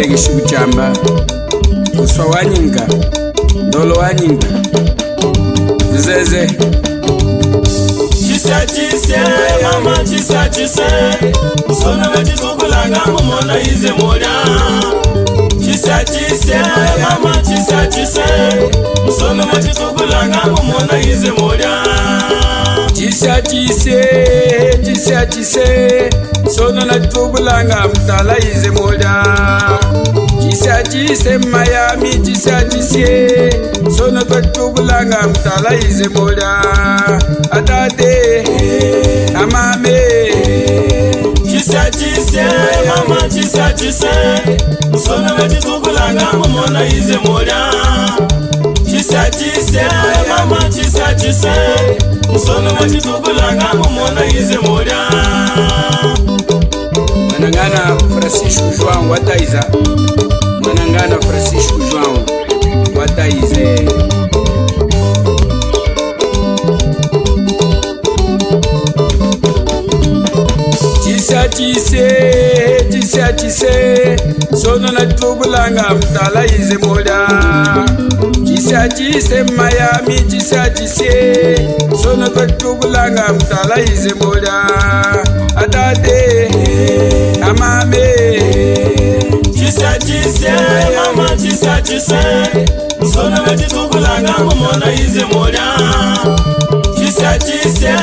Murege Shuchamba Uswa wanyinga Ndolo wanyinga Zeze Chisa mama chisa Sona vachitukulanga mumona ize moda Chisa mama chisa Sona vachitukulanga mumona ize moda Chisa Sona natubulanga mtala ize moda Chisa Miami chisa Sona natubulanga mtala ize moda Atate amame Chisa mama chisa Sona vachitukulanga mumona ize moda Chisa mama chisa Sona vachitukulanga mumona ize moda Mwanangana Francisco João Wataiza Mwanangana Francisco João Wataize Chisa Sona natubulanga mtala ize moda Chisa Miami chisa Sona natubulanga mtala ize moda Atate amame Chisa mama chisa Sona vachitukulanga mumona ize moda Chisa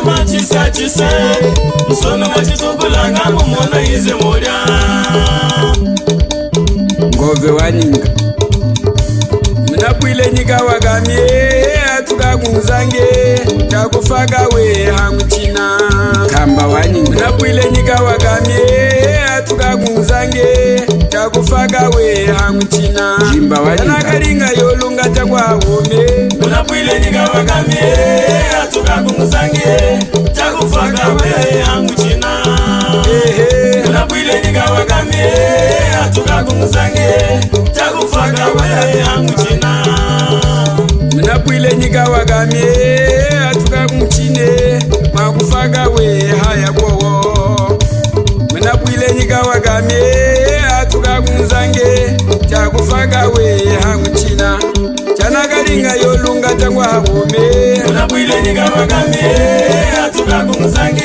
mama chisa Sona vachitukulanga mumona ize moda Ngove wanyinga Mnapuile nyika wagamie Atukagunguzange Chakufaka we hanguchina Kamba wanyinga Mnapuile nyika wagamie Atukagunguzange Chakufaka we hanguchina Jimba wanyinga Yanakalinga yolunga chakwa home Mnapuile nyika wagamie Atukagunguzange Chakufaka we hanguchina Mnapuile nyika wagamie Atukagunguzange Chakufaka we hanguchina Mnapuile nyika wagamie Atukagungchine Makufaka we haya kowo Mnapuile nyika wagamie Atukagunguzange Chakufaka we hanguchina Chanakalinga yolunga changwa home Mnapuile nyika wagamie Atukagunguzange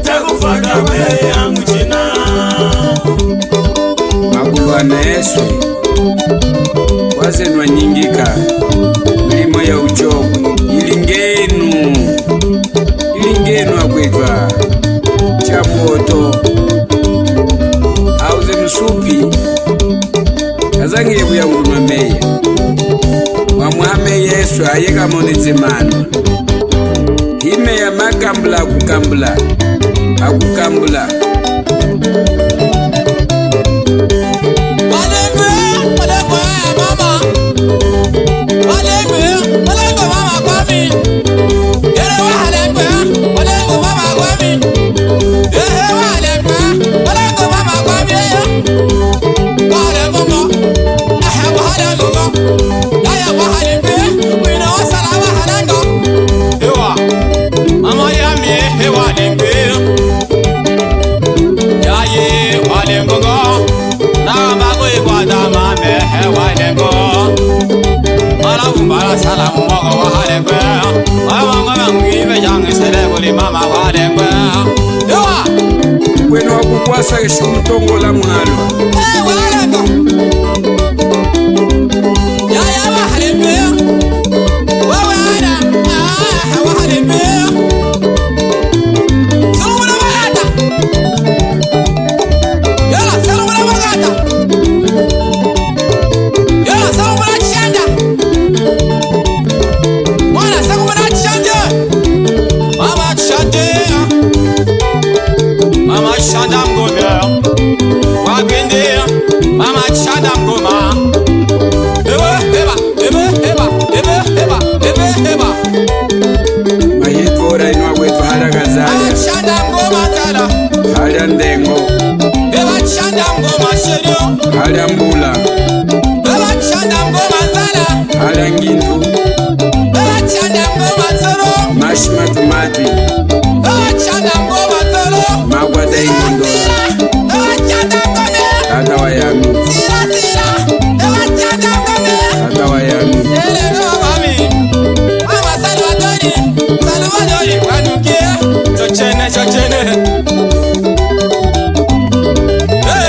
Chakufaka we hanguchina Makulwana Yesu Wazenwa nyingika Milimo ya uchogu Ilingenu akwetwa Chamoto Auze msupi Kazange yebu ya nguruma meya Wamuhame Yesu ayeka monezemano Hime ya makambula Akukambula Salamu mogo wa halembe Wawanga mgive jangi seleguli mama wa halembe Ewa Kweno wakukwasa keshu mtongo la mwalo wa halembe Ya wa halembe Wa halembe Salumuna wagata Yala salumuna wagata Yala salumuna chanda Mama Shadam Gomer, Wagende, Mama Shadam Goma, Eba. Mahitora inwa kwetu hala gazaya Shadam Goma Tala, Hala ndengo Eba Shadam Goma Shedo, Hala mbula Eba Shadam Goma Tala, Hala ngindu Eba Shadam Goma Tala, Mashima tumati Eba Shadam Goma Tala, Magwada ingondo Tata wa yami chachene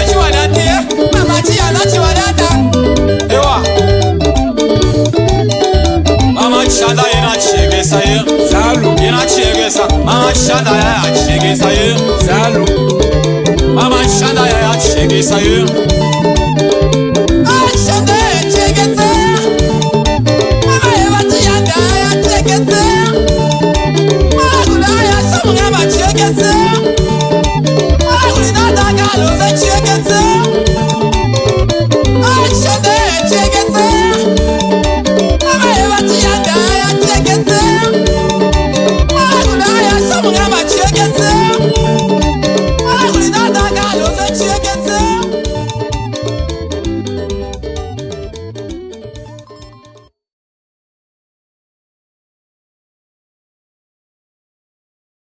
chiwadati mama chiyana chiwadata ewa mama chishanda yena chiyegesa ye Zalo yena chiyegesa mama chishanda ya chiyegesa ye Zalo mama chishanda ya chiyegesa ye